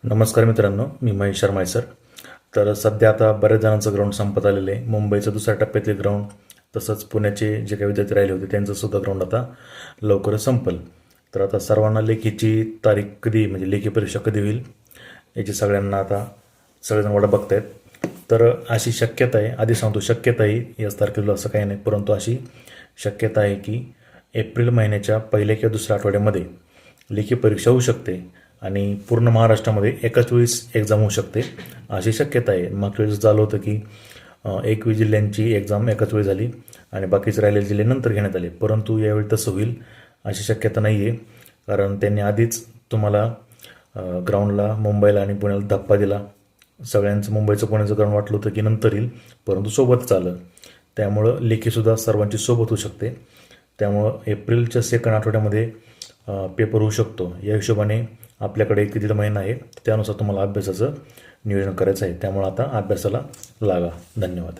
नमस्कार मित्रांनो, मी महेश शर्मा आहे सर. तर सध्या आता बऱ्याच जणांचं ग्राउंड संपत आलेलं आहे. मुंबईचं दुसऱ्या टप्प्यातले ग्राउंड, तसंच पुण्याचे जे काही विद्यार्थी राहिले होते त्यांचंसुद्धा ग्राउंड आता लवकरच संपेल. तर आता सर्वांना लेखीची तारीख कधी, म्हणजे लेखी परीक्षा कधी होईल याची सगळ्यांना आता सगळेजण वाट बघतायत. तर अशी शक्यता आहे, आधी सांगतो शक्यता आहे, याच तारखेला असं काही नाही, परंतु अशी शक्यता आहे की एप्रिल महिन्याच्या पहिल्या किंवा दुसऱ्या आठवड्यामध्ये लेखी परीक्षा होऊ शकते आणि पूर्ण महाराष्ट्रामध्ये एकाच वेळेस एक्झाम होऊ शकते अशी शक्यता आहे. मागच्या वेळेस झालं होतं की 21 जिल्ह्यांची एक्झाम एकाच वेळी झाली आणि बाकीचे राहिलेले जिल्हे नंतर घेण्यात आले, परंतु यावेळी तसं होईल अशी शक्यता नाही आहे. कारण त्यांनी आधीच तुम्हाला ग्राउंडला मुंबईला आणि पुण्याला धप्पा दिला. सगळ्यांचं मुंबईचं पुण्याचं ग्राउंड वाटलं होतं की नंतर येईल, परंतु सोबत आलं. त्यामुळं लेखीसुद्धा सर्वांची सोबत होऊ शकते. त्यामुळं एप्रिलच्या सेकंड आठवड्यामध्ये पेपर होऊ शकतो. या हिशोबाने आपल्याकडे 1 ते 1.5 महिना आहे, त्यानुसार तुम्हाला अभ्यासाचं नियोजन करायचं आहे. त्यामुळे आता अभ्यासाला लागा. धन्यवाद.